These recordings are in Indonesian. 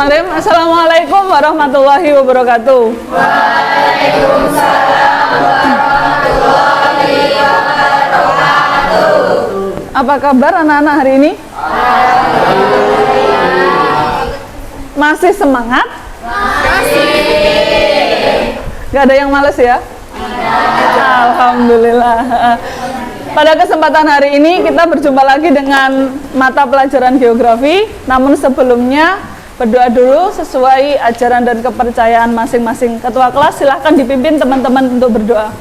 Bismillahirrahmanirrahim. Assalamualaikum warahmatullahi wabarakatuh. Waalaikumsalam warahmatullahi wabarakatuh. Apa kabar anak-anak hari ini? Masih semangat? Masih. Gak ada yang males ya? Alhamdulillah. Pada kesempatan hari ini kita berjumpa lagi dengan mata pelajaran geografi. Namun sebelumnya berdoa dulu sesuai ajaran dan kepercayaan masing-masing. Ketua kelas silahkan dipimpin teman-teman untuk berdoa.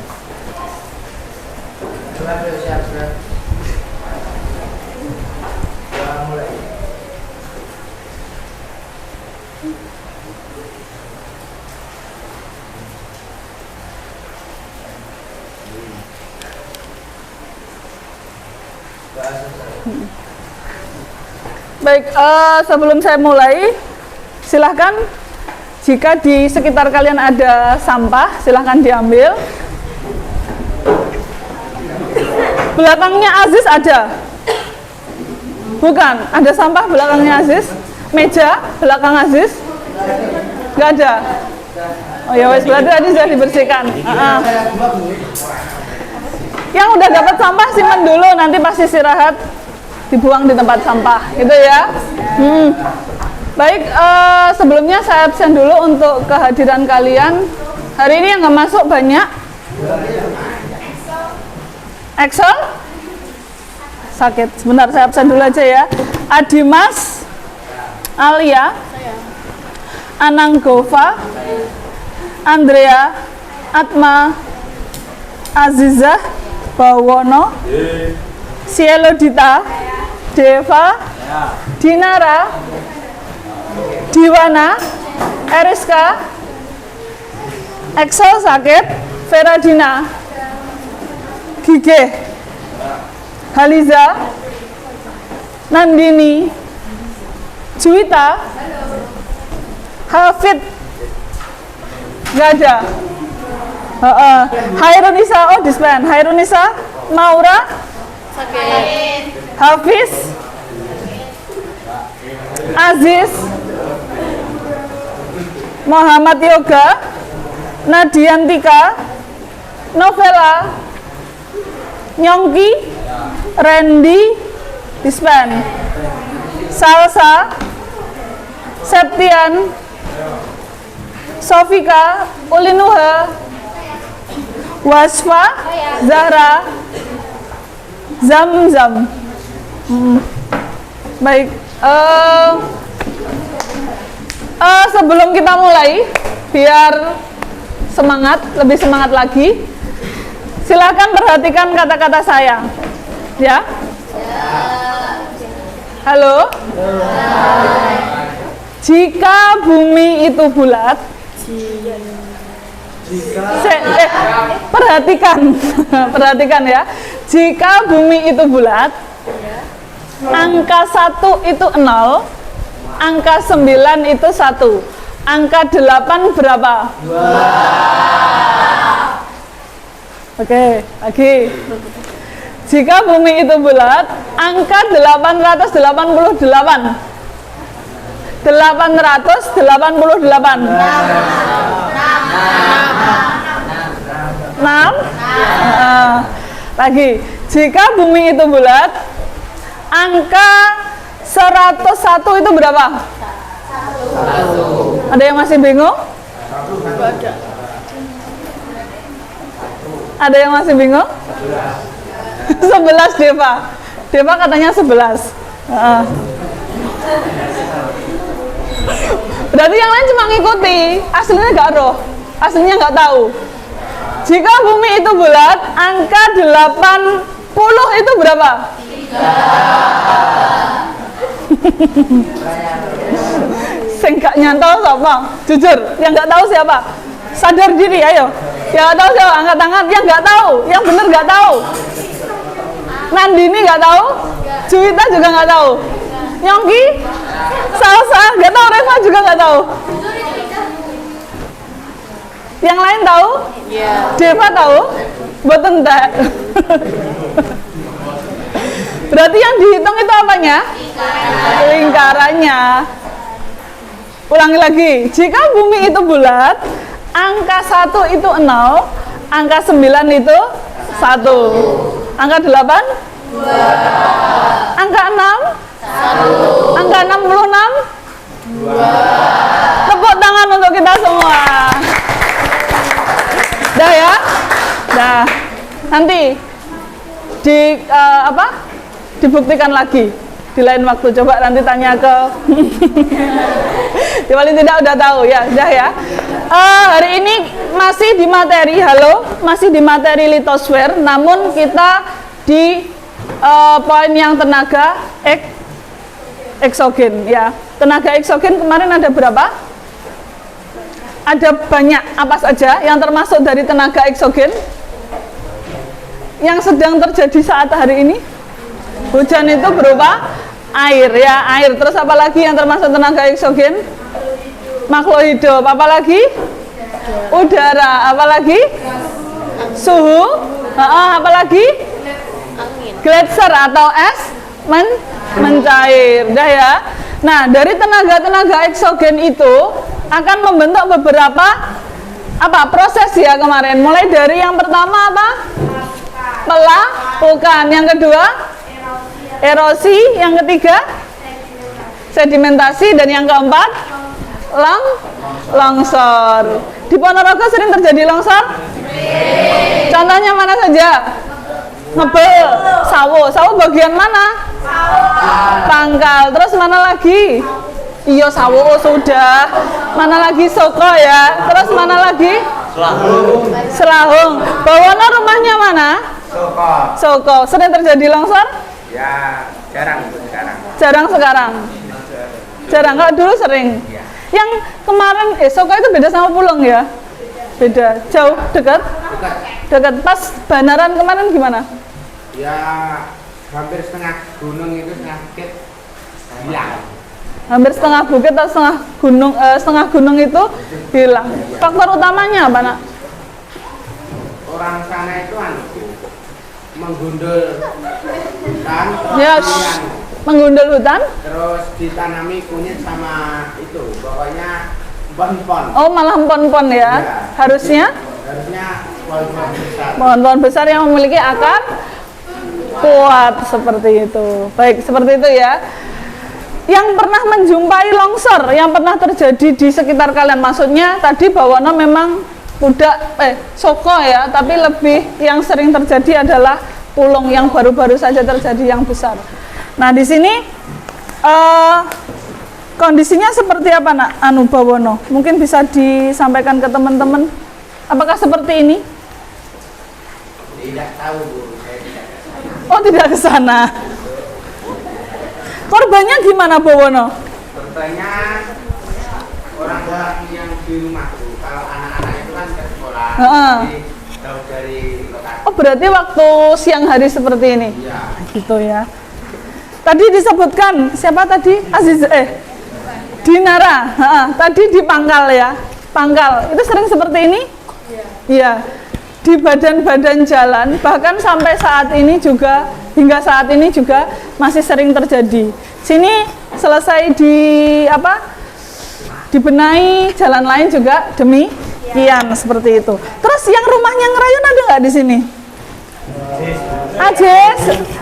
Baik, sebelum saya mulai, silahkan jika di sekitar kalian ada sampah, silahkan diambil. Belakangnya Aziz ada? Bukan, ada sampah belakangnya Aziz? Meja belakang Aziz? Nggak ada? Oh ya wes, berarti tadi sudah dibersihkan. Yang udah dapat sampah simpan dulu, nanti pas istirahat dibuang di tempat sampah, gitu ya. Baik, sebelumnya saya absen dulu untuk kehadiran kalian. Hari ini yang nggak masuk banyak. Excel? Sakit. Sebentar, saya absen dulu aja ya. Adimas, Alia, Ananggova, Andrea, Atma, Azizah, Bawono, Sielodita, Deva, Dinara, Diwana, Eriska, Excel sakit, Veradina, Gige, Haliza, Nandini, Juwita, Hafid, nggak ada. Hairunisa, oh dispen. Hairunisa, Maura, Sakit. Hafiz, Aziz, Muhammad Yoga, Nadiantika, Novela, Nyongki, Randy, dispen. Salsa, Septian, Sofika, Ulinuha, Wasfa, Zahra, Zam-Zam. Baik, sebelum kita mulai, biar semangat, lebih semangat lagi, silakan perhatikan kata-kata saya, ya. Halo. Jika bumi itu bulat, perhatikan, perhatikan ya. Jika bumi itu bulat, angka 1 itu 0, angka 9 itu 1, angka 8 berapa? 2. Oke, lagi. Jika bumi itu bulat, angka 888. 888. 6. Lagi, jika bumi itu bulat, angka 101 itu berapa? 1. Ada yang masih bingung? Ada yang masih bingung? 11 Deva. Deva katanya 11. Berarti yang lain cuma ngikuti, aslinya nggak roh, aslinya nggak tahu. Jika bumi itu bulat, angka 80 itu berapa? 3. Sing gak nyantol siapa? Jujur, yang nggak tahu siapa? Sadar diri, ayo. Yang nggak tahu siapa? Angkat tangan. Yang nggak tahu, yang bener nggak tahu. Nandini nggak tahu, Juwita juga nggak tahu. Nyongki, Salsa nggak tahu, Reva juga nggak tahu. Yang lain tahu? Deva tahu? Boten tak. Berarti yang dihitung itu apanya? Lingkarannya. Ulangi lagi. Jika bumi itu bulat, angka 1 itu 0, angka 9 itu 1. Angka 8? 2. Angka 6? 1. Angka 66? 2. Tepuk tangan untuk kita semua. Dah ya? Dah. Nanti dibuktikan lagi di lain waktu. Coba nanti tanya ke ya, paling tidak udah tahu ya. Dah ya. Hari ini masih di materi masih di materi litosfer, namun kita di poin yang tenaga eksogen ya. Tenaga eksogen kemarin ada berapa? Ada banyak, apa saja yang termasuk dari tenaga eksogen yang sedang terjadi saat hari ini? Hujan itu berupa air ya, air. Terus apa lagi yang termasuk tenaga eksogen? Makhluk hidup. Apa lagi? Udara. Apa lagi? Suhu. Apa lagi? Gletser atau es mencair. Dah ya. Nah, dari tenaga-tenaga eksogen itu akan membentuk beberapa proses ya kemarin. Mulai dari yang pertama apa? Pelapukan. Yang kedua? Erosi. Yang ketiga? Sedimentasi. Dan yang keempat? Longsor. Di Ponorogo sering terjadi longsor? Contohnya mana saja? Ngebel, sawo bagian mana? Pangkal. Terus mana lagi? Iya sawo sudah. Mana lagi Soko ya? Terus mana lagi? Selahung. Bawono rumahnya mana? Soko. Sering terjadi longsor? Ya, jarang sekarang. Jarang sekarang. Jarang, kalau dulu sering. Ya. Yang kemarin Soko itu beda sama Pulung ya? Beda. Jauh, dekat? Dekat. Pas Banaran kemarin gimana? Ya, hampir setengah gunung itu setengah bukit hilang. Hampir setengah bukit atau setengah gunung itu hilang. Faktor utamanya apa, Nak? Orang sana itu menggundul hutan, Ya, menggundul hutan. terus ditanami kunyit sama itu, pokoknya pohon-pohon. Oh, malah pohon-pohon ya. Ya. Harusnya Pohon-pohon besar. pohon-pohon besar yang memiliki akar kuat seperti itu. Baik, seperti itu ya. Yang pernah menjumpai longsor yang pernah terjadi di sekitar kalian, maksudnya tadi Bawono memang Soko ya, tapi lebih yang sering terjadi adalah Pulung yang baru-baru saja terjadi yang besar. Nah, di sini kondisinya seperti apa, Nak? Bawono, mungkin bisa disampaikan ke teman-teman. Apakah seperti ini? Tidak tahu, Bu. Saya tidak tahu. Oh, tidak ke sana. Korbannya gimana, Bawono? Contohnya orang-orang yang di rumah tuh, kalau anak-anak itu kan ke sekolah, jadi jauh dari lokasi. Oh, berarti waktu siang hari seperti ini? Iya. Gitu ya. Tadi disebutkan, siapa tadi? Dinara. Tadi di Pangkal ya. Pangkal, itu sering seperti ini? Iya. Di badan-badan jalan, bahkan sampai saat ini juga, hingga saat ini juga masih sering terjadi. Sini selesai dibenahi, jalan lain juga demikian seperti itu. Terus yang rumahnya ngerayun ada nggak di sini?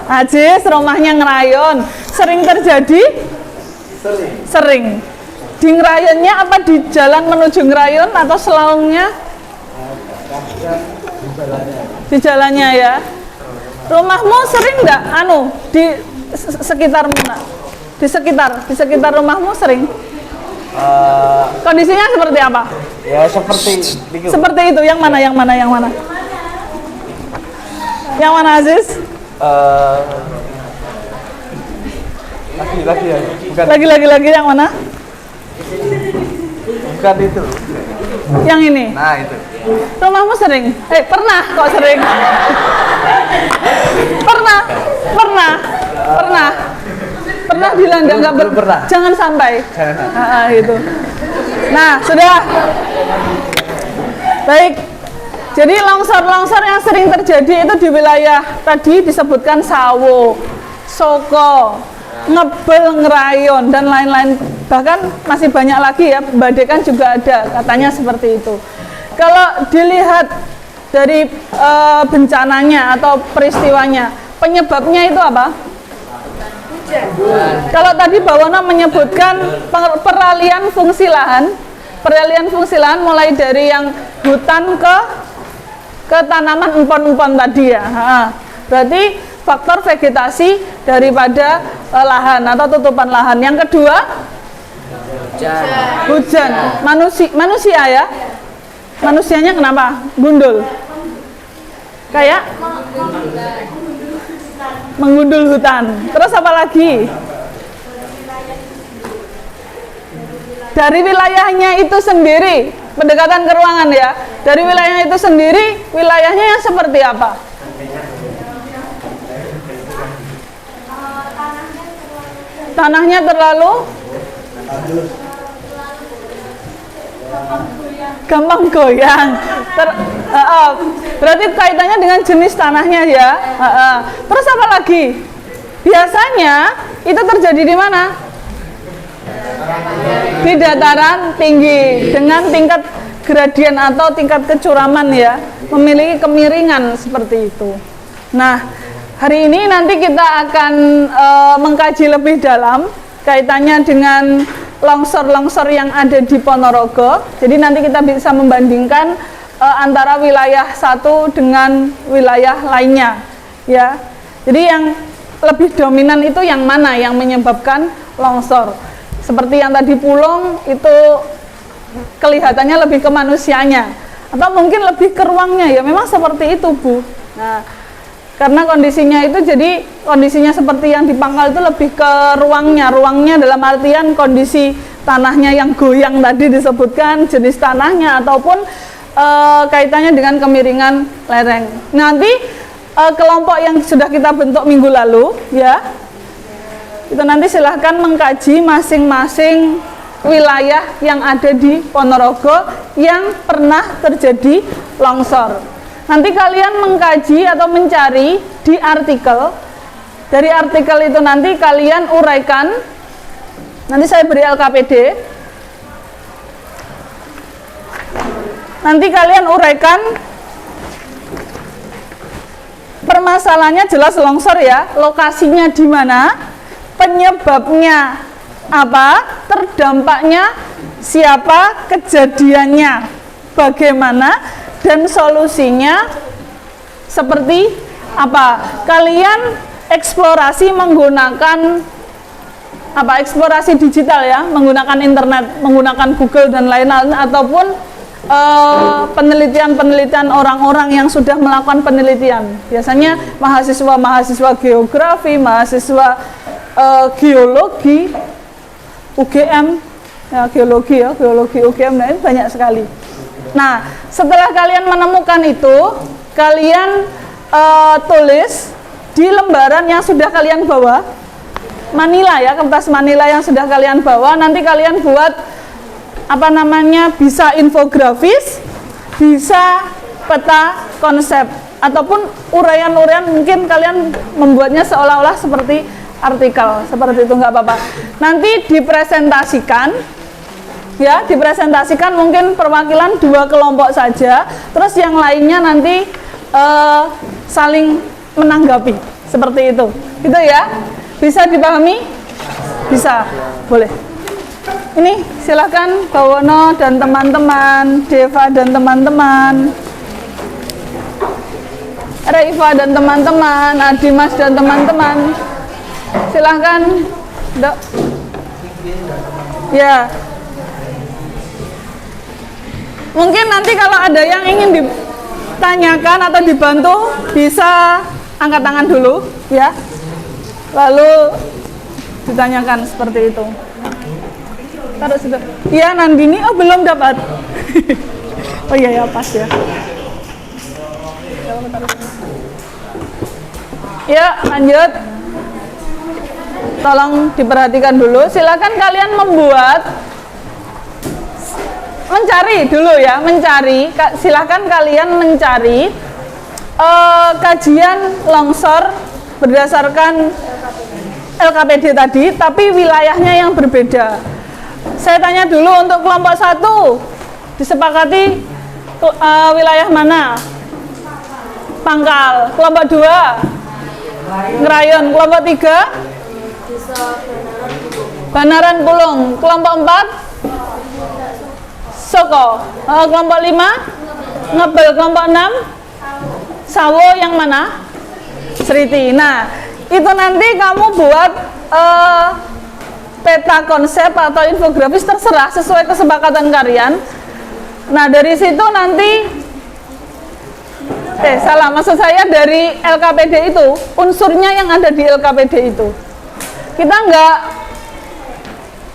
Ajis, rumahnya ngerayun. Sering terjadi? Sering. Di ngerayunnya apa di jalan menuju ngerayun atau selawungnya? Di jalannya ya. Rumahmu sering nggak di sekitar mana? Di sekitar rumahmu sering? Kondisinya seperti apa? Ya seperti itu. Seperti itu. Yang mana? Yang mana, Aziz? Lagi ya. Bukan. Lagi yang mana? Bukan itu. Yang ini. Nah itu. Rumahmu sering? Pernah kok sering? Pernah dilanda nggak? Belum pernah. Jangan sampai. Jangan. Itu. Nah, sudah. Baik. Jadi longsor-longsor yang sering terjadi itu di wilayah tadi disebutkan Sawo, Soko, ngebel, ngerayon, dan lain-lain. Bahkan masih banyak lagi ya, badekan juga ada, katanya seperti itu. Kalau dilihat dari bencananya atau peristiwanya, penyebabnya itu apa? Kalau tadi Bawono menyebutkan peralihan fungsi lahan, mulai dari yang hutan ke tanaman empon-empon tadi ya. Berarti faktor vegetasi daripada lahan atau tutupan lahan. Yang kedua, hujan. Manusia ya. Manusianya kenapa? Gundul. Kayak menggundul hutan. Terus apa lagi? Dari wilayahnya itu sendiri, pendekatan ke ruangan ya. Dari wilayahnya itu sendiri, wilayahnya yang seperti apa? Tanahnya terlalu gampang goyang. Berarti kaitannya dengan jenis tanahnya ya. Terus apa lagi? Biasanya itu terjadi di mana? Di dataran tinggi dengan tingkat gradien atau tingkat kecuraman ya, memiliki kemiringan seperti itu. Nah, hari ini nanti kita akan mengkaji lebih dalam kaitannya dengan longsor-longsor yang ada di Ponorogo. Jadi nanti kita bisa membandingkan antara wilayah satu dengan wilayah lainnya ya. Jadi yang lebih dominan itu yang mana yang menyebabkan longsor? Seperti yang tadi Pulong itu kelihatannya lebih ke manusianya atau mungkin lebih ke ruangnya ya, memang seperti itu Bu. Nah, karena kondisinya itu, jadi kondisinya seperti yang di Pangkal itu lebih ke ruangnya dalam artian kondisi tanahnya yang goyang tadi disebutkan, jenis tanahnya ataupun kaitannya dengan kemiringan lereng. Nanti kelompok yang sudah kita bentuk minggu lalu ya, itu nanti silahkan mengkaji masing-masing wilayah yang ada di Ponorogo yang pernah terjadi longsor. Nanti kalian mengkaji atau mencari di artikel. Dari artikel itu nanti kalian uraikan. Nanti saya beri LKPD. Nanti kalian uraikan permasalahannya, jelas longsor ya, lokasinya di mana, penyebabnya apa, terdampaknya siapa, kejadiannya bagaimana, dan solusinya seperti apa. Kalian eksplorasi menggunakan apa, eksplorasi digital ya, menggunakan internet, menggunakan Google dan lain-lain, ataupun penelitian-penelitian orang-orang yang sudah melakukan penelitian. Biasanya mahasiswa geografi, mahasiswa geologi, UGM ya, geologi UGM, nah ini banyak sekali. Nah, setelah kalian menemukan itu, kalian tulis di lembaran yang sudah kalian bawa, Manila ya, kertas Manila yang sudah kalian bawa. Nanti kalian buat apa namanya, bisa infografis, bisa peta konsep, ataupun uraian-uraian, mungkin kalian membuatnya seolah-olah seperti artikel, seperti itu, nggak apa-apa. Nanti dipresentasikan ya, dipresentasikan mungkin perwakilan 2 kelompok saja, terus yang lainnya nanti saling menanggapi, seperti itu gitu ya. Bisa dipahami? Bisa, boleh. Ini silakan Bawono dan teman-teman, Deva dan teman-teman, Reifa dan teman-teman, Adimas dan teman-teman, silahkan Dok. Ya, mungkin nanti kalau ada yang ingin ditanyakan atau dibantu, bisa angkat tangan dulu ya, lalu ditanyakan seperti itu. Taruh situ. Iya, Nandini, oh belum dapat. Oh iya ya, pas ya. Ya, lanjut. Tolong diperhatikan dulu. Silakan kalian mencari dulu ya, silakan kalian mencari kajian longsor berdasarkan LKPD tadi, tapi wilayahnya yang berbeda. Saya tanya dulu untuk kelompok 1, disepakati wilayah mana? Pangkal. Kelompok 2, Ngerayon. Kelompok 3, Banaran Pulung. Kelompok 4, Soko. Kelompok 5, Ngebel. Kelompok 6, Sawo yang mana? Seriti. Nah, itu nanti kamu buat peta konsep atau infografis, terserah sesuai kesepakatan kalian. Nah, dari situ nanti maksud saya dari LKPD itu, unsurnya yang ada di LKPD itu. Kita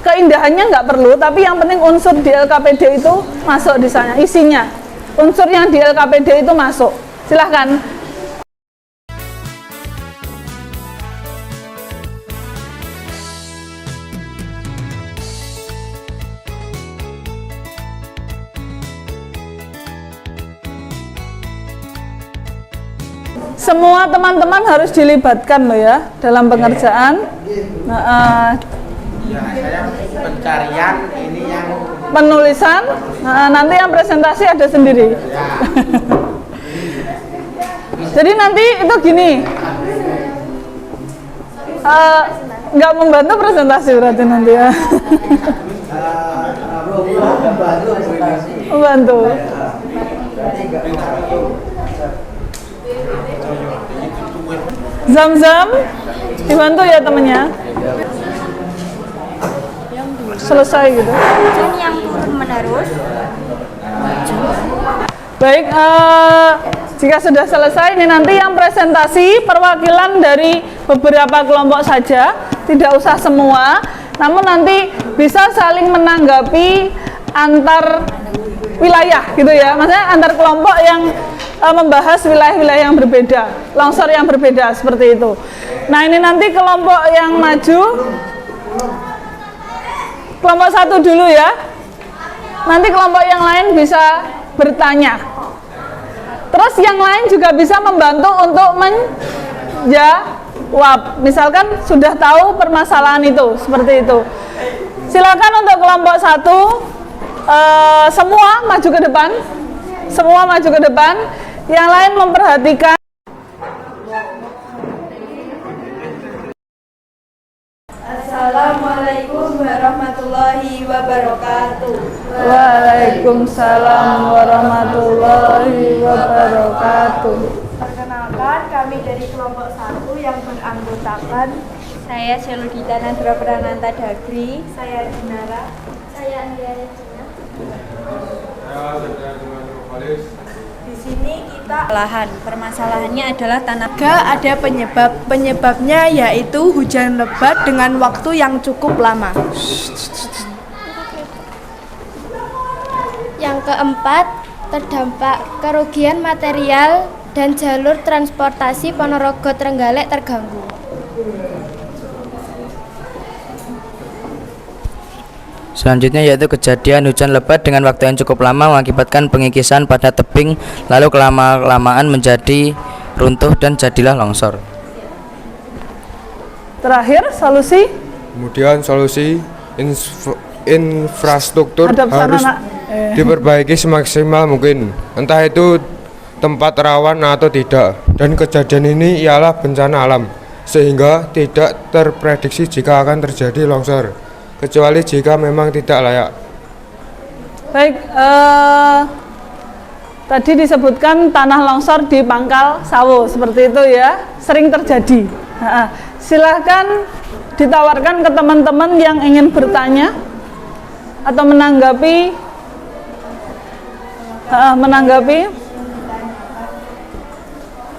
keindahannya nggak perlu, tapi yang penting unsur di LKPD itu masuk di sana, isinya. Unsur yang di LKPD itu masuk. Silahkan. Semua teman-teman harus dilibatkan loh ya dalam pengerjaan. Ya, saya pencarian ini yang Penulisan. Nanti yang presentasi ada sendiri. ya. Jadi nanti itu gini, nggak membantu presentasi berarti nanti ya. Membantu. Zam-zam dibantu ya temennya. Selesai gitu. Yang turun menerus. Baik, jika sudah selesai, ini nanti yang presentasi perwakilan dari beberapa kelompok saja, tidak usah semua, namun nanti bisa saling menanggapi antar wilayah gitu ya, maksudnya antar kelompok yang membahas wilayah-wilayah yang berbeda, longsor yang berbeda seperti itu. Nah, ini nanti kelompok yang maju, kelompok 1 dulu ya, nanti kelompok yang lain bisa bertanya. Terus yang lain juga bisa membantu untuk menjawab. Misalkan sudah tahu permasalahan itu, seperti itu. Silakan untuk kelompok 1, semua maju ke depan. Semua maju ke depan. Yang lain memperhatikan. Assalamualaikum warahmatullahi wabarakatuh. Waalaikumsalam warahmatullahi wabarakatuh. Perkenalkan, kami dari kelompok 1 yang beranggotakan saya Seludita Nadra Prananta Dagri, saya Dinara, saya Andiara Cina. Di sini kita lahan. Permasalahannya adalah tanah. Ada penyebabnya yaitu hujan lebat dengan waktu yang cukup lama. Yang keempat, terdampak kerugian material dan jalur transportasi Ponorogo Trenggalek terganggu. Selanjutnya yaitu kejadian hujan lebat dengan waktu yang cukup lama mengakibatkan pengikisan pada tebing, lalu kelamaan menjadi runtuh dan jadilah longsor. Terakhir, solusi. Kemudian solusi infrastruktur Hadap sana, harus Nak. diperbaiki semaksimal mungkin, entah itu tempat rawan atau tidak. Dan kejadian ini ialah bencana alam, sehingga tidak terprediksi jika akan terjadi longsor, kecuali jika memang tidak layak. Baik, tadi disebutkan tanah longsor di Pangkal Sawo, seperti itu ya, sering terjadi. Silahkan ditawarkan ke teman-teman yang ingin bertanya atau menanggapi.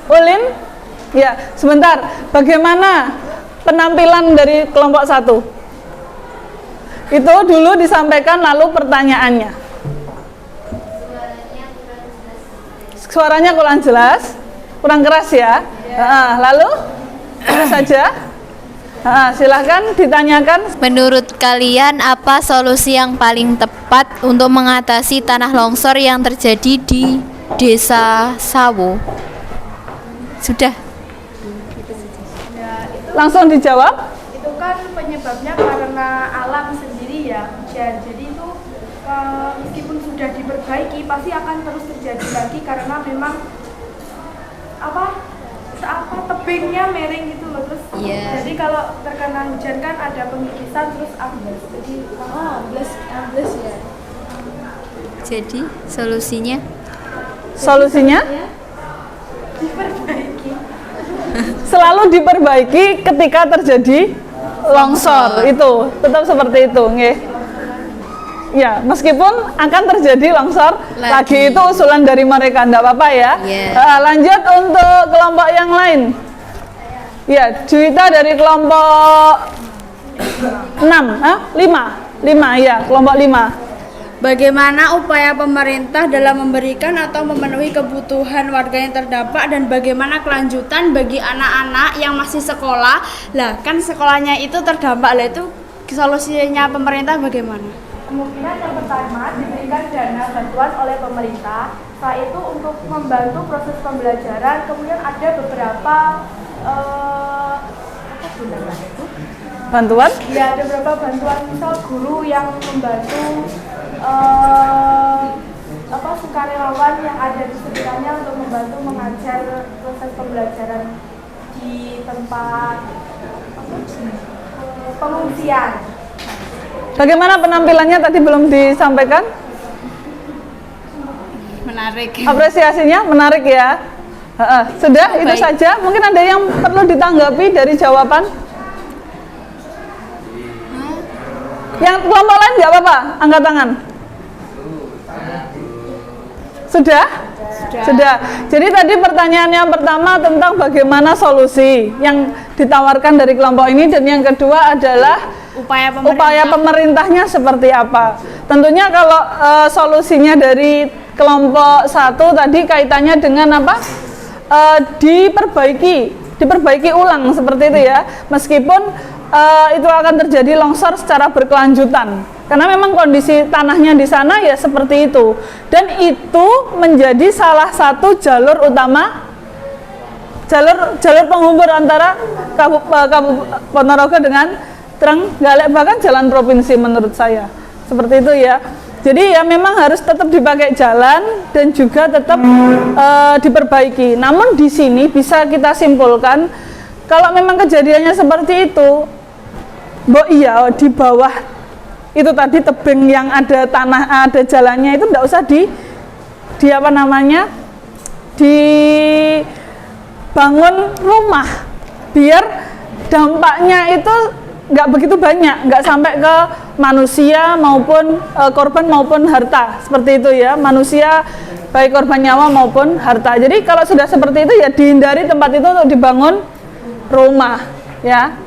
Ulin, ya sebentar. Bagaimana penampilan dari kelompok 1? Itu dulu disampaikan, lalu pertanyaannya. Suaranya kurang jelas, kurang keras ya. Lalu saja. Silahkan ditanyakan. Menurut kalian apa solusi yang paling tepat untuk mengatasi tanah longsor yang terjadi di Desa Sawo? Sudah. Langsung dijawab. kan penyebabnya karena alam sendiri ya, hujan. Jadi itu meskipun sudah diperbaiki pasti akan terus terjadi lagi karena memang tebingnya miring gitu loh. Terus jadi kalau terkena hujan kan ada pengikisan terus ambles. Jadi ambles ya. Jadi solusinya Diperbaiki. selalu diperbaiki ketika terjadi longsor. Itu tetap seperti itu, nggih. Ya, meskipun akan terjadi longsor lagi itu usulan dari mereka, enggak apa-apa ya. Lanjut untuk kelompok yang lain. Ya, Juwita dari kelompok 5 ya, kelompok 5. Bagaimana upaya pemerintah dalam memberikan atau memenuhi kebutuhan warga yang terdampak dan bagaimana kelanjutan bagi anak-anak yang masih sekolah? Lah, kan sekolahnya itu terdampak, lah itu solusinya pemerintah bagaimana? Kemungkinan yang pertama diberikan dana bantuan oleh pemerintah. Setelah itu untuk membantu proses pembelajaran, kemudian ada beberapa bantuan? Ya, ada beberapa bantuan, misal guru yang membantu sukarelawan yang ada di sekitarnya untuk membantu mengajar proses pembelajaran di tempat pengungsian. Bagaimana penampilannya tadi belum disampaikan? Menarik. Apresiasinya menarik ya. Sudah, itu saja. Mungkin ada yang perlu ditanggapi dari jawaban? Yang kelompok lain nggak apa-apa, angkat tangan. Sudah? Sudah. Jadi tadi pertanyaan yang pertama tentang bagaimana solusi yang ditawarkan dari kelompok ini, dan yang kedua adalah upaya pemerintahnya seperti apa. Tentunya kalau solusinya dari kelompok 1 tadi kaitannya dengan apa? Diperbaiki ulang seperti itu ya. Meskipun itu akan terjadi longsor secara berkelanjutan. Karena memang kondisi tanahnya di sana ya seperti itu. Dan itu menjadi salah satu jalur utama, jalur penghubung antara Kabupaten Ponorogo dengan Trenggalek, bahkan jalan provinsi menurut saya. Seperti itu ya. Jadi ya memang harus tetap dipakai jalan dan juga tetap diperbaiki. Namun di sini bisa kita simpulkan kalau memang kejadiannya seperti itu, iya di bawah itu tadi tebing yang ada tanah, ada jalannya itu enggak usah dibangun rumah, biar dampaknya itu nggak begitu banyak, nggak sampai ke manusia maupun korban maupun harta, seperti itu ya, manusia baik korban nyawa maupun harta. Jadi kalau sudah seperti itu ya dihindari tempat itu untuk dibangun rumah ya,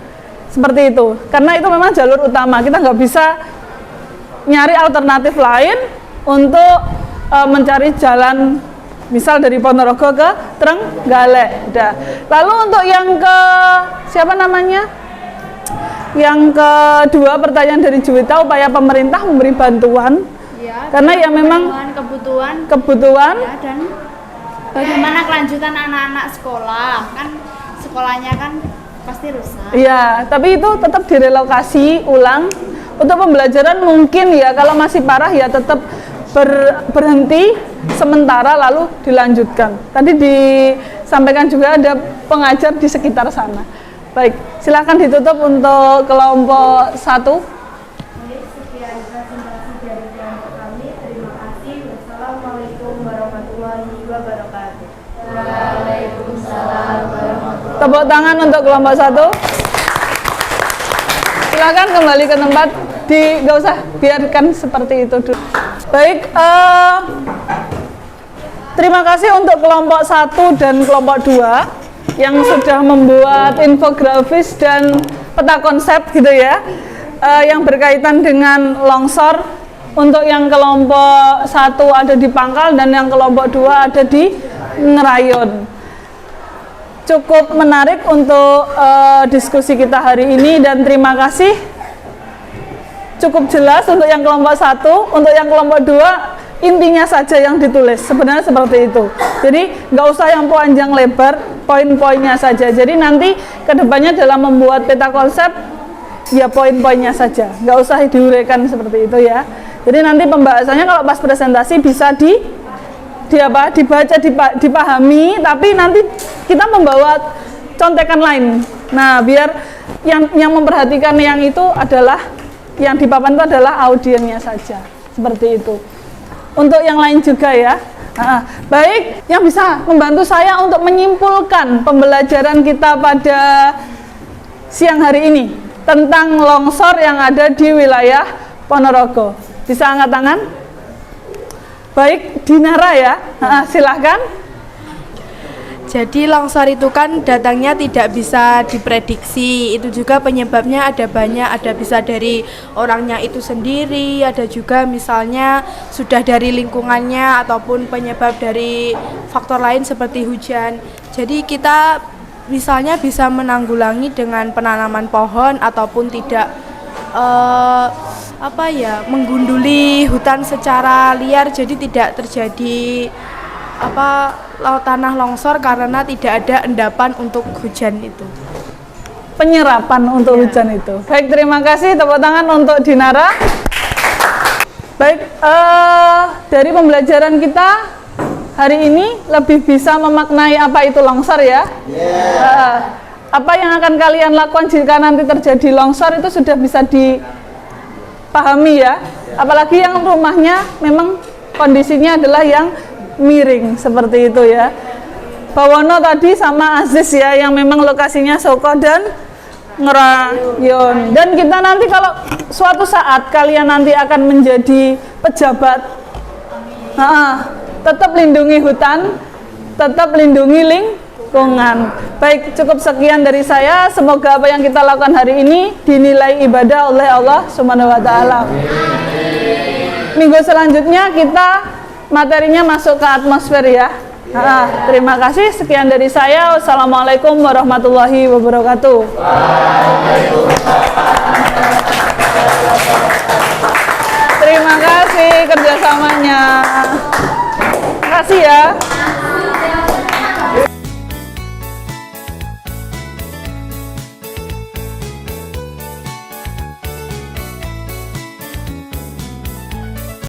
seperti itu, karena itu memang jalur utama, kita nggak bisa nyari alternatif lain untuk mencari jalan misal dari Ponorogo ke Trenggalek. Udah. Lalu untuk yang ke siapa namanya? Yang kedua pertanyaan dari Juwita, upaya pemerintah memberi bantuan Ya, karena ya memang kebutuhan ya, dan bagaimana kelanjutan anak-anak sekolah, kan sekolahnya kan pasti rusak. Iya, tapi itu tetap direlokasi ulang untuk pembelajaran. Mungkin ya kalau masih parah ya tetap berhenti sementara lalu dilanjutkan. Tadi disampaikan juga ada pengajar di sekitar sana. Baik, silakan ditutup untuk kelompok 1. Sekian presentasi dari kelompok kami. Terima kasih. Wassalamualaikum warahmatullahi wabarakatuh. Waalaikumsalam warahmatullahi. Tepuk tangan untuk kelompok 1. Silakan kembali ke tempat, nggak usah, biarkan seperti itu dulu. Baik, terima kasih untuk kelompok 1 dan kelompok 2 yang sudah membuat infografis dan peta konsep gitu ya, yang berkaitan dengan longsor. Untuk yang kelompok 1 ada di Pangkal dan yang kelompok 2 ada di Ngerayon. Cukup menarik untuk diskusi kita hari ini, dan terima kasih. Cukup jelas untuk yang kelompok 1, untuk yang kelompok 2 intinya saja yang ditulis, sebenarnya seperti itu. Jadi nggak usah yang panjang lebar, poin-poinnya saja. Jadi nanti kedepannya dalam membuat peta konsep ya poin-poinnya saja, nggak usah diuraikan seperti itu ya. Jadi nanti pembahasannya kalau pas presentasi bisa dibaca, dipahami, tapi nanti kita membawa contekan lain. Nah, biar yang memperhatikan yang itu adalah yang dipapan itu adalah audiennya saja, seperti itu. Untuk yang lain juga ya. Baik, yang bisa membantu saya untuk menyimpulkan pembelajaran kita pada siang hari ini tentang longsor yang ada di wilayah Ponorogo. Bisa angkat tangan? Baik, Dinara ya, silahkan. Jadi longsor itu kan datangnya tidak bisa diprediksi, itu juga penyebabnya ada banyak, ada bisa dari orangnya itu sendiri, ada juga misalnya sudah dari lingkungannya ataupun penyebab dari faktor lain seperti hujan. Jadi kita misalnya bisa menanggulangi dengan penanaman pohon ataupun tidak menggunduli hutan secara liar, jadi tidak terjadi tanah longsor karena tidak ada endapan untuk hujan itu. Penyerapan untuk hujan itu. Baik, terima kasih, tepuk tangan untuk Dinara. Baik, dari pembelajaran kita hari ini lebih bisa memaknai apa itu longsor ya. Apa yang akan kalian lakukan jika nanti terjadi longsor itu sudah bisa dipahami ya. Apalagi yang rumahnya memang kondisinya adalah yang miring seperti itu ya. Bawono tadi sama Aziz ya yang memang lokasinya Soko dan Ngerayon. Dan kita nanti kalau suatu saat kalian nanti akan menjadi pejabat, tetap lindungi hutan, tetap lindungi lingkungan. Baik, cukup sekian dari saya. Semoga apa yang kita lakukan hari ini dinilai ibadah oleh Allah Subhanahu wa taala. Minggu selanjutnya kita materinya masuk ke atmosfer ya. Terima kasih, sekian dari saya. Wassalamualaikum warahmatullahi wabarakatuh. Terima kasih kerjasamanya. Terima kasih ya.